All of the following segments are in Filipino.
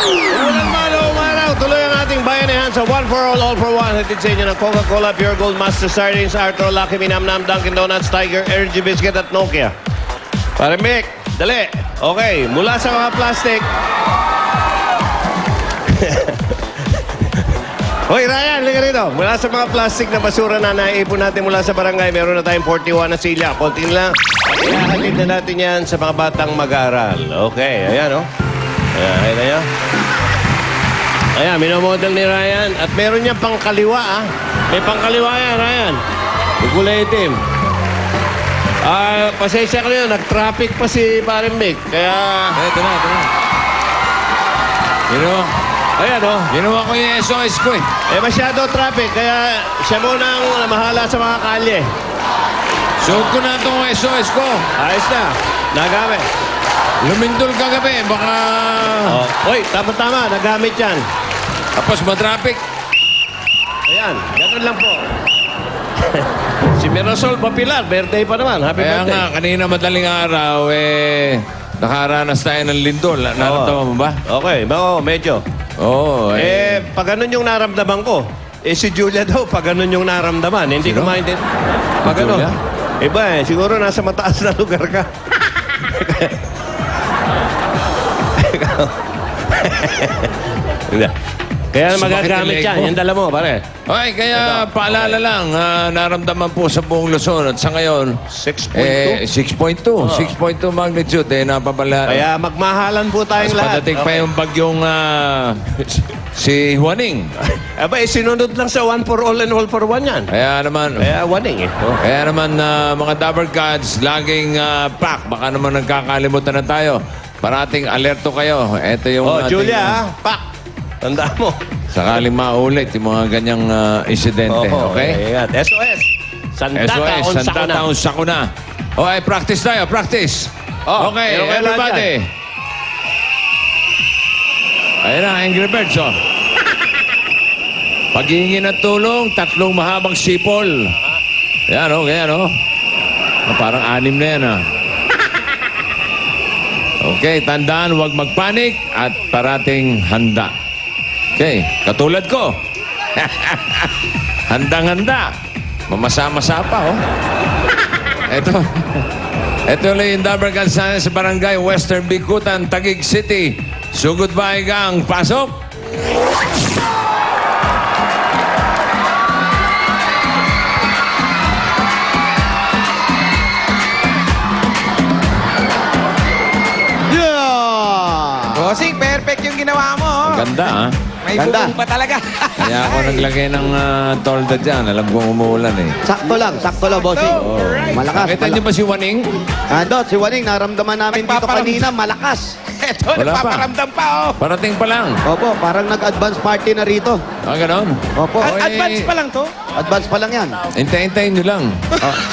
Walang malo umaraw. Tuloy ang ating bayanihan sa One for All for One. Hatid sa inyo ng Coca-Cola, Pure Gold, Master Sardines, Arthur, Lucky Minamnam, Dunkin' Donuts, Tiger, Energy Biscuit at Nokia. Pare Mick, dali. Okay, mula sa mga plastic. Hoy, Ryan, liga rito. Mula sa mga plastic na basura na naiipon natin mula sa barangay, meron na tayong 41 na silya. Konting lang. Ihahatid na natin yan sa mga batang mag-aaral. Okay, ayan, oh. Ayan, ayan. Ayan, minomodel ni Ryan. At meron niyang pangkaliwa, ah. May pangkaliwa yan, Ryan. Kulay itim. Pasensya ka na yun. Nag-traffic pa si Pare Mick. Kaya... Ito na, ito na. Ayan, oh. Ginawa ko yung SOS ko eh. Masyado traffic. Kaya siya muna ang mahala sa mga kalye. Suot ko na itong SOS ko. Ayos na. Nagamit. Lumindol kagabi, baka... Oh. Uy, tama-tama. Nagamit yan. Tapos matraffic. Ayan. Ganun lang po. Si Mirasol Papilar. Birthday pa naman. Happy Kaya birthday. nga, kanina madaling araw, nakaranas tayo ng lindol. Naramdaman mo ba? Okay. Medyo. Oo. Pag ganun yung naramdaman ko, si Julia daw, pag ganun yung naramdaman, hindi ko Sino? maintindihan. Pag ano? Julia? Iba siguro nasa mataas na lugar ka. Kaya magagamit yan. Yung dala mo, pare. Okay, kaya paalala lang, naramdaman po sa buong Luzon at sa ngayon, 6.2. 6.2. 6.2 magnitude, napabala. Kaya magmahalan po tayong Mas lahat. padating pa yung bagyong si Juaning. Sinunod lang sa one for all and all for one yan. Kaya naman, Kaya waning eh. Oh. kaya naman mga Dabber Gods, laging pack. Baka naman nagkakalimutan na tayo. Parating alerto kayo. Ito yung ating- Julia, pak. Tanda mo. Sakaling maulit yung mga ganyang insidente. Okay? Ingat. SOS. Santa SOS, taon Santa Taon Sakuna. Okay, practice tayo, practice. Oh, Okay, meron kayo everybody. Ayan na, Angry Birds, oh. Paghihingi ng tulong, 3 mahabang sipol. Yan, oh, ganyan, oh. Parang 6 na yan, ah. Okay, tandaan, huwag magpanik at parating handa. Okay, katulad ko. Handang-handa. Mamasa-masa pa, oh. Ito ulit yung Dabber Gods sa barangay Western Bikutan, Taguig City. Sugod ba gang pasok? Bossing, perfect yung ginawa mo. Oh. Ganda, ah. May Ganda. bubong pa talaga. Kaya ako naglagay ng tolda dyan. Alam kong umuulan, eh. Sakto lang, bossing. Oh. Malakas. Nakita niyo ba si Waning? Andot, si Waning, naramdaman namin dito Nagpaparamdam. kanina, malakas. Ito, Wala pa. nagpaparamdam pa, oh. Parating pa lang. Opo, parang nag-advance party na rito. Ganon. Opo, Advance pa lang to. advance pa lang yan. Hintay-hintayin nyo lang.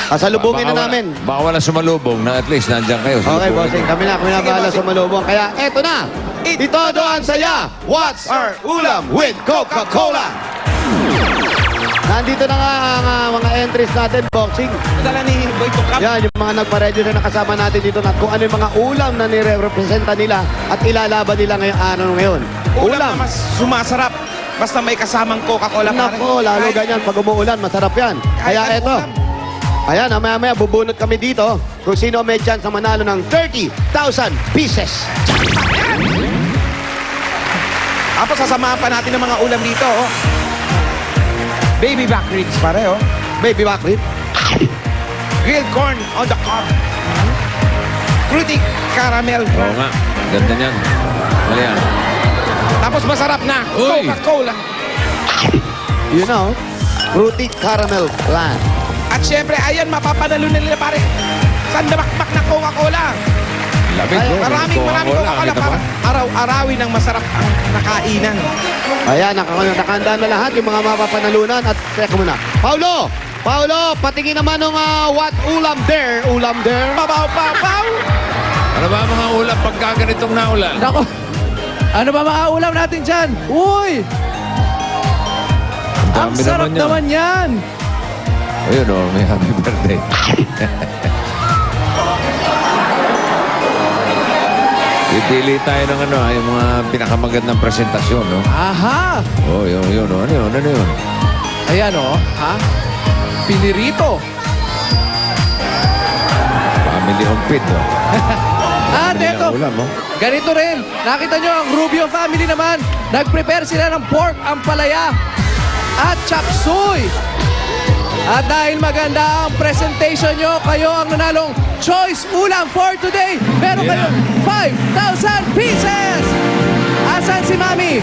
Kasalubungin na namin. Baka wala sumalubong na at least nandyan kayo. Okay, Salubungin bossing, nyo. kami na bahala sa malubong. Kaya eto na, Itodo ang saya. What's our ulam with Coca-Cola? Nandito na nga ang mga entries natin, boxing. Dala ni Boy Tukap. Yan, yung mga nagpa-ready na nakasama natin dito na kung ano yung mga ulam na nire-representa nila at ilalaban nila ngayong araw ngayon. Ulam na mas sumasarap. Basta may kasamang Coca-Cola. Nako, lalo ganyan. Pag umuulan, masarap yan. Kaya anong eto. ulam. Ayan, maya-maya bubunot kami dito kung sino may chance na manalo ng 30,000 pieces. Tapos sasamahan pa natin ng mga ulam dito, oh. Baby back ribs, pare, oh. Baby back rib. Grilled corn on the cob. Fruity caramel. Oo nga. Ganda niyan. Mali yan. Tapos masarap na. Uy! Coca-Cola. You know, fruity caramel flan. At syempre, ayan, mapapanalo na nila, pare. Sandamakmak na Coca-Cola. Labig, Ay, oh. Maraming Coca-Cola Kita para mo? araw-arawin ng masarap ang nakainan. Ayan, nakahanda na lahat yung mga mapapanalunan. At teka muna. Paulo! Paulo, patingin naman ng what ulam there. Ulam there. Pabaw-pabaw! Ano ba ang mga ulam pagka ganitong naulan? Nako, ano ba mga ulam natin dyan? Uy! Ang dami sarap naman yan. naman yan! Ayun o, may happy birthday. Pipili tayo ng ano, yung mga pinakamagandang presentasyon, no? Aha! Oh, yun, oh. Ano yun, ano yun? Ayan o. Ha? Pinirito. Family on pit, oh. At eto, Ulam, oh. ganito rin. Nakita nyo ang Rubio family naman. Nag-prepare sila ng pork ampalaya at chop suey. At dahil maganda ang presentation nyo, kayo ang nanalong choice ulam for today. Meron Yeah. kayong 5,000 pieces! Asan si Mami?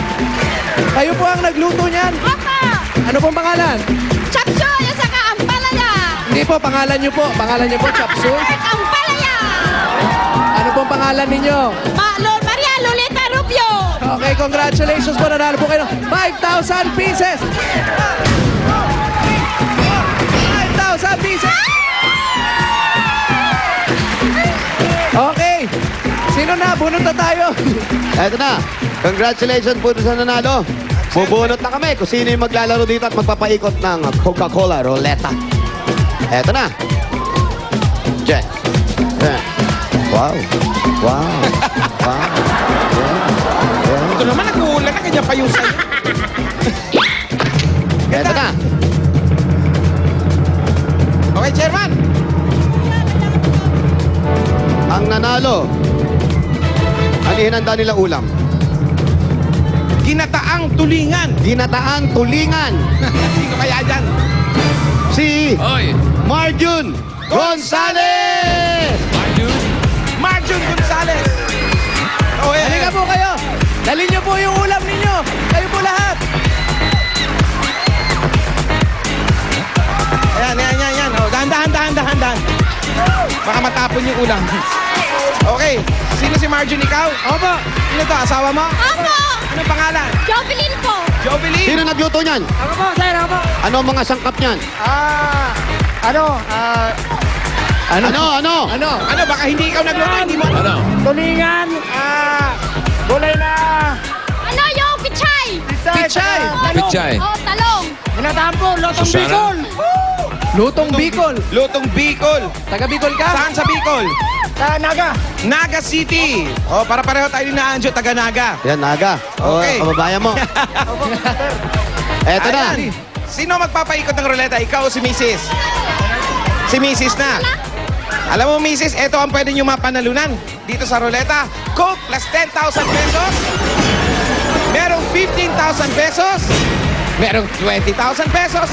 Kayo po ang nagluto niyan. Opo! Ano pong pangalan? Chapsoy at saka ampalaya! Hindi po, pangalan nyo po. Pangalan nyo po, chop suey. Pork ampalaya! Ano pong pangalan ninyo? Maria Lolita Rubio! Okay, congratulations po. Nanalo po kayo ng 5,000 pieces. 5,000 pieces. Okay. Sino na? Bunot na tayo. Eto na. Congratulations po sa nanalo. Bubunot na kami kung sino yung maglalaro dito at magpapaikot ng Coca-Cola Roleta. Eto na. Check. Yeah. Wow. Wow. Wow. Yeah. Ito naman, nag-uulan na kanya pa yung sa'yo. Eto na. Okay, Chairman. Ang nanalo. Ano hinanda nila ulam? Ginataang tulingan. Ginataang tulingan. Sino kaya dyan? Si Oy! Marjun Gonzalez! Marjun Gonzalez. Oh, eh. Halika po kayo. Dali nyo po yung ulam ninyo. Kayo po lahat. Yan. Oh, dahan. Baka matapon yung ulam. Okay. Sino si Marjun, ikaw? Opo. Sino to? Asawa mo? Opo! Anong pangalan? Jovelyn po! Jovelyn? Sino nagluto niyan? Ako po, sir. Ako po. Ano ang mga sangkap niyan? Ano? Ano? Ano, baka hindi ikaw nagluto, hindi mo? Ano? Tulingan. Gulay na. Ano yung pichay? Pichay. Pichay. Oh, talong! Susana? Lutong Bicol. Lutong Bicol. Taga Bicol ka? Saan sa Bicol? Naga. Naga City. Oh, para pareho tayo ni Anjo, taga Naga. Yan, Naga. O, Okay. kababayan mo. Eto na. Ayan. Sino magpapaikot ng ruleta? Ikaw o si Mrs.? Si Mrs. na. Alam mo, Mrs., ito ang pwede nyo mapanalunan dito sa ruleta. Coke plus 10,000 pesos. Merong 15,000 pesos. Merong 20,000 pesos.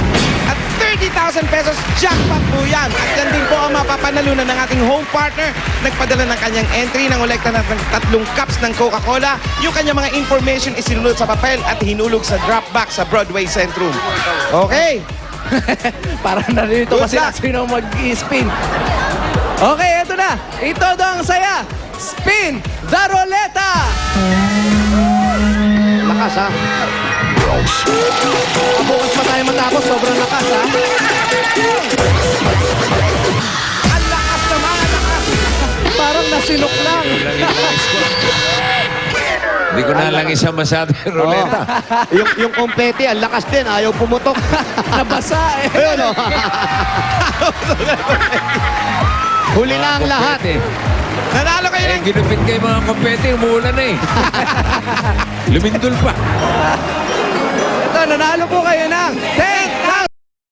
At 30,000 pesos. Jackpot po yan. At yan din po ang mapapanalunan ng ating home partner. Nagpadala ng kanyang entry ng kolekta ng 3 cups ng Coca-Cola. Yung kanyang mga information isinulot sa papel at hinulog sa drop box sa Broadway Centrum. Okay. Para narito Good pa sila luck. sino mag-spin. Okay, eto na. Ito daw ang saya. Spin the Roleta. Lakas, ha? Bukas pa tayo matapos. Sobrang lakas, ha? Ang lakas naman, ang lakas. Parang nasinok lang. Hindi ko na lang isa masyado yung ruleta. Yung kompeti, ang lakas din. Ayaw pumutok. Nabasa, eh. Ayun, o. Huli na ang lahat. Nanalo kayo ng Ginupit kayo mga kompete, umuulan na eh. Lumindol pa. Ito, nanalo po kayo na